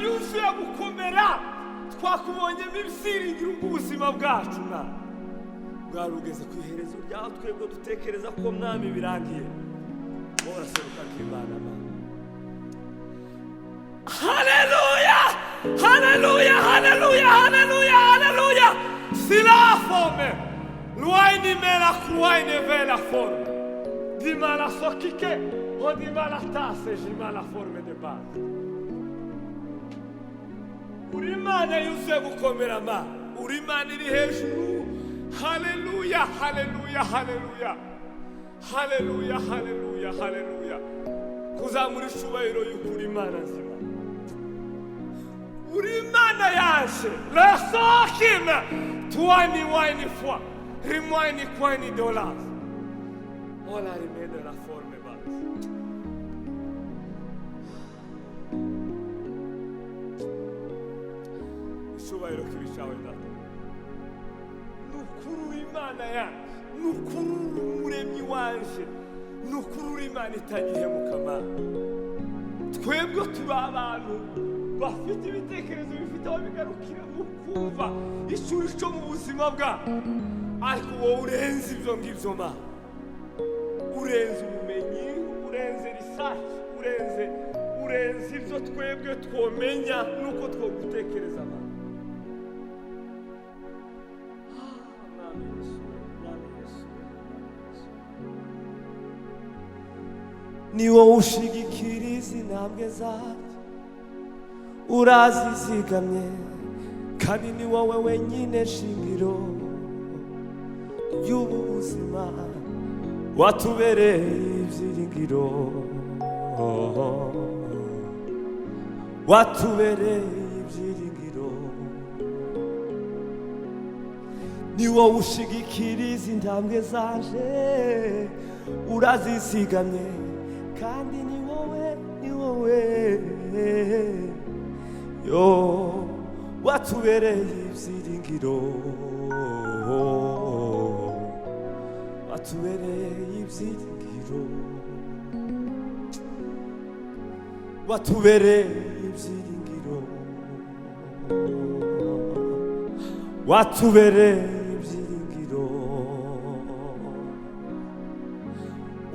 yuzuye gukomera twakubonyemo ibyiringiro ubuzima bwacu mwami bwari ugeze ku iherezo ryaho twebwe dutekereza ko mwami birangiye uraseruka nk'Imana mwami. Haleluya haleluya haleluya haleluya haleluya. Si la forme loin ni me la croix ne ve la forme di ma la sokike o di ma la tasse ji ma la forme de base. Uri Imana yuzuye gukomera ma uri Imana iri hejuru. Haleluya haleluya haleluya haleluya haleluya haleluya. Kuzamura icyubahiro y'ukuri Imana nzima. Uri Imana yaje rasokime tuani wine fois rimwine kwani dollars ola rimede la forme base. Icyubahiro kibishawe data nukuru Imana yaje nukuru umuremyi wanje nukuru Imana itagihemuka mana. Twebwe turi abantu bafite ibitekerezo bifite aho bigarukira mu kumva ishuri cyo mu buzima bwabo ariko wowe urenze ibyo ngibyo mana. Urenze ubumenyi urenze research urenze ibyo twebwe twomenya nuko twogutekereza mana. Ni wowe ushigikira izi ntambwe zacu urazizigamye kandi ni wowe wenyine shingiro y'ubuzima watubereye ibyiringiro watubereye ibyiringiro. Ni wowe ushigikira izi ntambwe zaje urazizigamye kandi ni wowe yo watubereye ibyiringiro watubereye ibyiringiro watubereye ibyiringiro watubereye ibyiringiro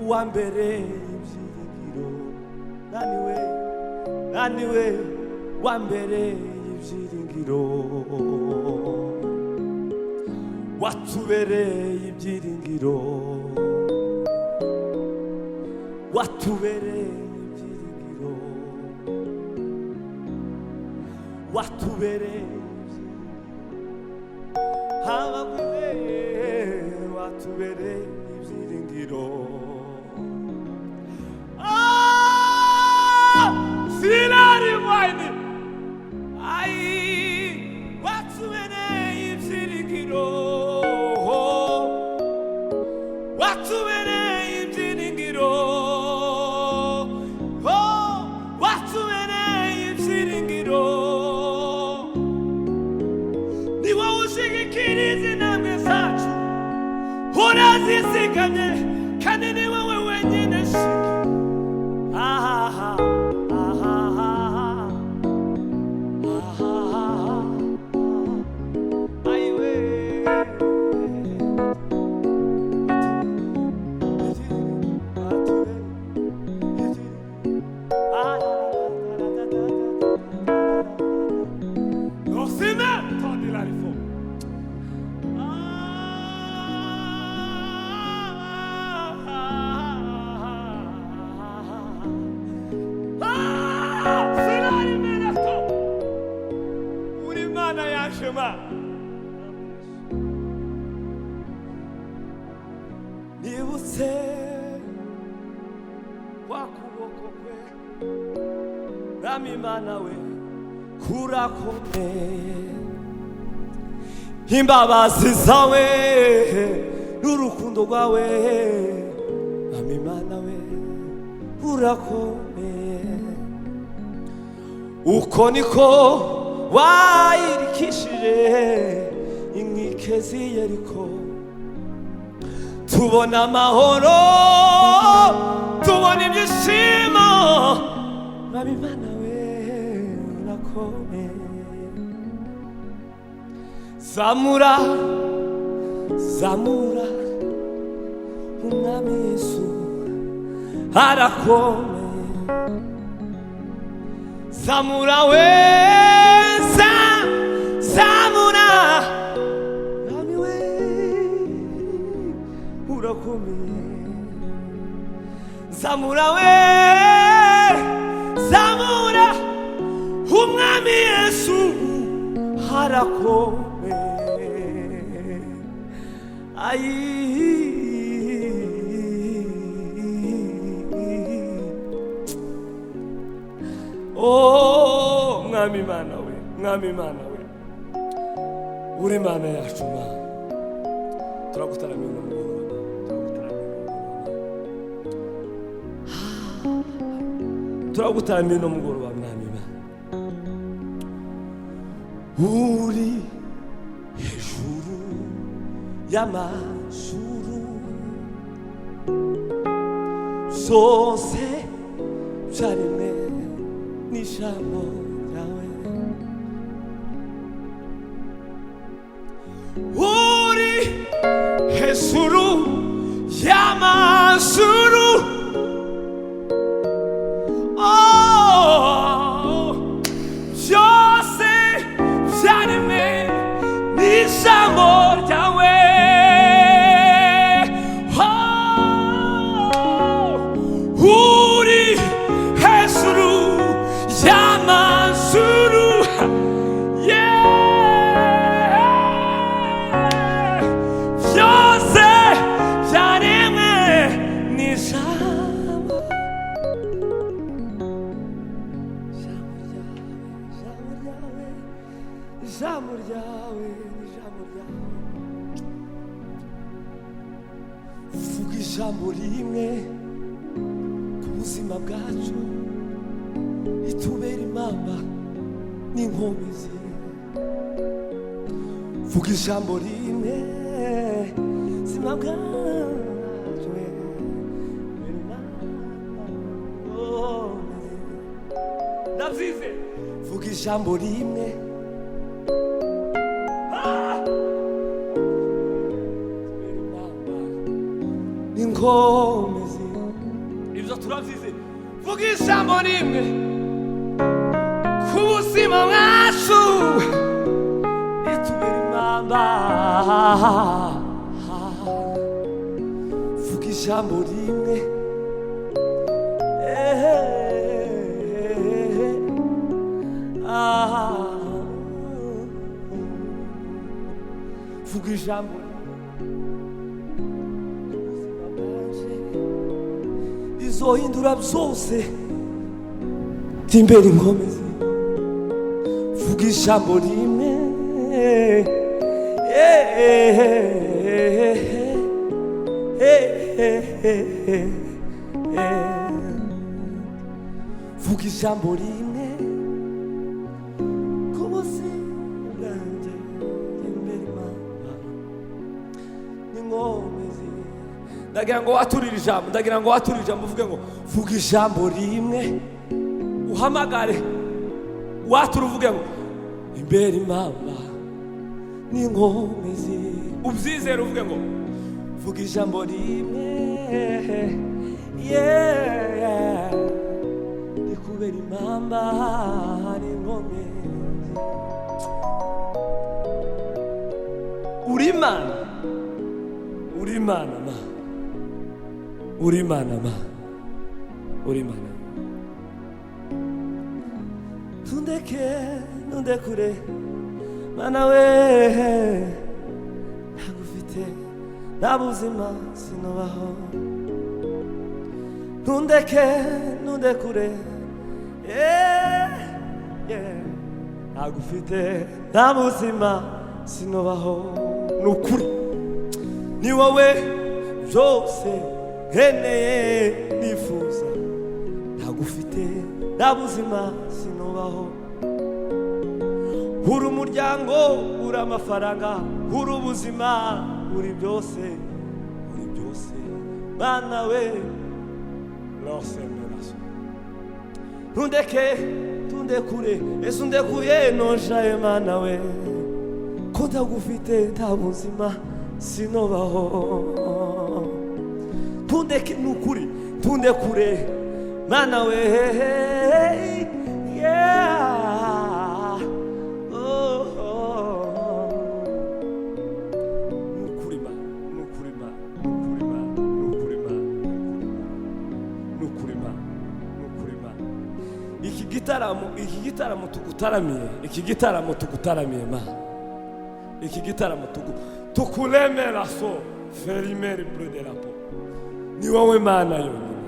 uwambereye ibyiringiro naniwe wambereye ibyiringiro watubereye ibyiringiro watubereye ibyiringiro watubereye watubereye ibyiringiro. Sinari wine ai watubereye ibyiringiro watubereye ibyiringiro watubereye ibyiringiro. Ni wowe ushigikira izi ntambwe zacu urazizigamye kandi ni wowe wenyine shingiro. Nibutse wakuboko kwe Mwami Imana we kurakomeye imbabazi zawe n'urukundo rwawe Mwami Imana we urakomeye. Uko niko wayirikishije inkike z'i Yeriko tubona amahoro tubona ibyishimo Mwami Imana we urakomeye. harakomeye. Zamura zamura umwami Yesu harakomeye. Zamura we zamura mwami we urakomeye. Zamura we zamura umwami Yesu harakomeye. Oh mwami Mana we, mwami Mana we, uri Mana yacu Mana, turagutaramira uno mugoroba, turagutaramira uno mugoroba mwami Mana. Uri hejuru y'amajuru zose byaremwe n'ijambo ryawe. Uri hejuru y'amajuru, byose byaremwe n'ijambo ryawe. Uri hejuru y'amajuru, byose byaremwe n'ijambo. Ijambo ryawe, ijambo ryawe. Vuga ijambo rimwe ku buzima bwacu, itubera impamba n'inkomezi. Vuga ijambo rimwe buzima bwacu, ndavyize. Vuga ijambo rimwe n'inkomezi, ivyo turavyize. Vuga ijambo rimwe ku buzima bwacu, itubera impamba. Vuga ijambo rimwe vuga ijambo rizohindura byose timbere inkomezi. Vuga ijambo rimwe vuga ijambo rimwe ku buzima bwanjye, imbere impamba n'inkomezi. Ndagira ngo waturire ijambo, ndagira ngo waturire ijambo, uvuge ngo vuga ijambo rimwe, uhamagare watura, uvuge ngo imbere impamba n'inkomezi. Ubyizere uvuge ngo vuga ijambo rimwe, ikubera impamba n'inkomezi. Uri Imana, uri Imana ma, uri Imana ma, uri Imana. Ntundeke ntundekure Mana we, ntagufite nta buzima sinobaho. Ntundeke ntundekure ntagufite nta buzima sinobaho. Nukuri ni wowe byose nkeneye nifuza, ntagufite nta buzima sinobaho. Uri umuryango, uri amafaranga, uri ubuzima, uri byose, uri byose Mana we. Ntundeke undekure ese undekuye noshaye mana we ko ndagufite nta buzima sinobaho tundeke nukuri tundekure mana we yeah nukurima nukurima nukurima nukurima nukurima nukurima iki gitaramo tugutaramiye ma iki gitaramo tukulemera so ferimeri bleu de la peau ni wowe mana yonyine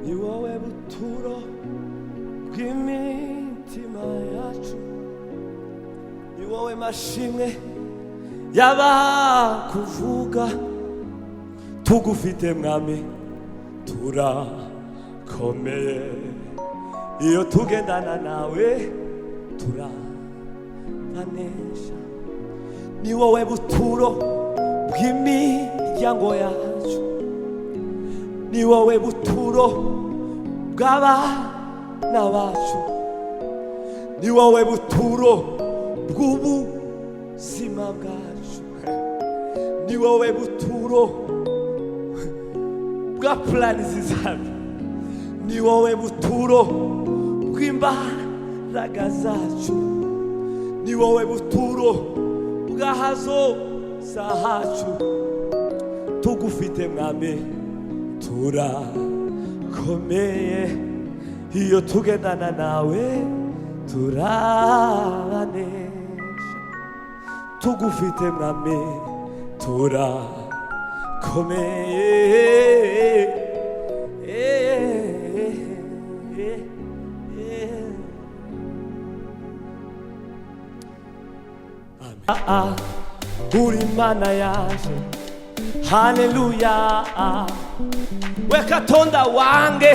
ni wowe buturo bw'imitima yacu ni wowe mashimwe y'abakuvuga tugufite mwami turakomeye iyo tugendana nawe turabanesha ni wowe buturo bw'imiryango yacu ni wowe buturo bw'abana bacu ni wowe buturo bw'ubuzima bwacu ni wowe buturo bwa plani zacu ni wowe buturo bw'imbaraga zacu ni wowe buturo bw'ahazoza hacu tugufite mwami turakomeye iyo tugendana nawe turabanesha tugufite mwami turakomeye uri mana yaje haleluya wekatonda wange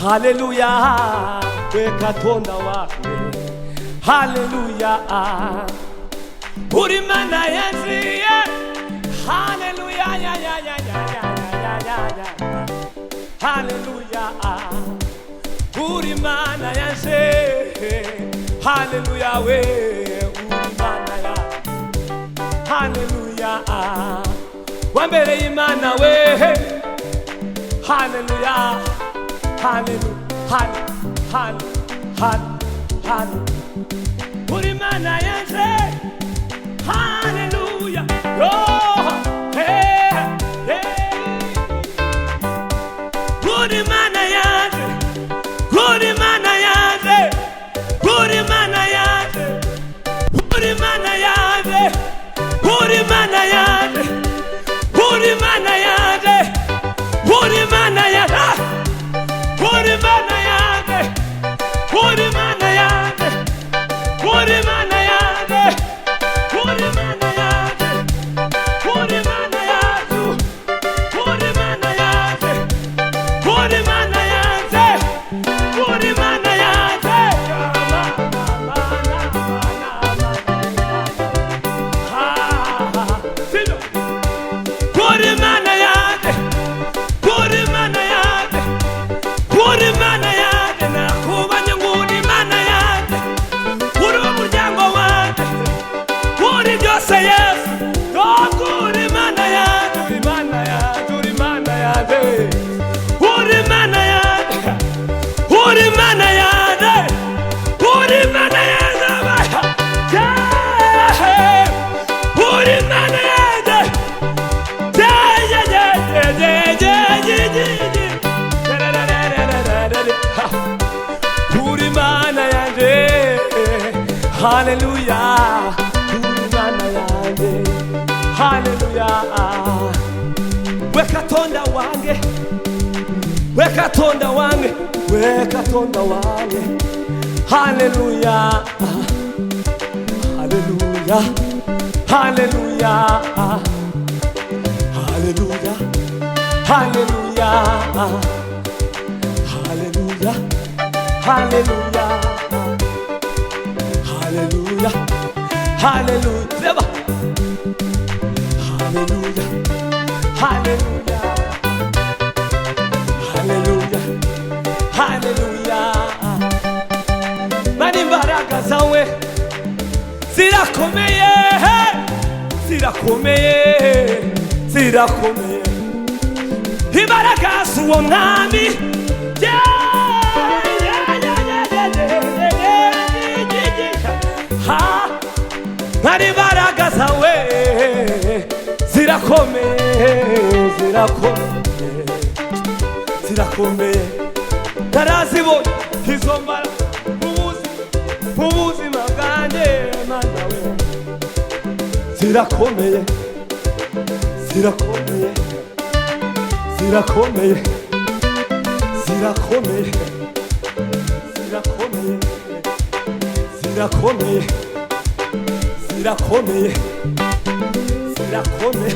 haleluya wekatonda wange haleluya uri mana yaje haleluya ya ya ya ya ya ya ya haleluya uri mana yaje haleluya we uri mana ya haleluya wambere imana we haleluya haleluya haleluya uri mana yaje haleluya oh hey uri mana yaje uri mana yaje uri mana yaje uri mana yaje uri mana yaje uri mana yaje uri mana yaje uri mana yaje uri mana yaje uri mana yaje uri mana yaje uri mana yaje uri mana yaje uri mana yaje uri mana yaje Hallelujah, mana yange, hallelujah. Wekatonda wange, wekatonda wange, wekatonda wange, hallelujah, hallelujah, hallelujah, hallelujah. Hallelujah, hallelujah, hallelujah, hallelujah, hallelujah, hallelujah, hallelujah, hallelujah, hallelujah, hallelujah. Mani imbaraga zawe zirakomeye, zirakomeye, zirakomeye. Imbaraga z'uwo mwami, mani imbaraga zawe zirakomeye, zirakomeye, zirakomeye. Tarazibona izo mbaraga mu buzima bwanjye Mana we, zirakomeye, zirakomeye, zirakomeye, zirakomeye, zirakomeye, zirakomeye, zirakomeye, zirakomeye.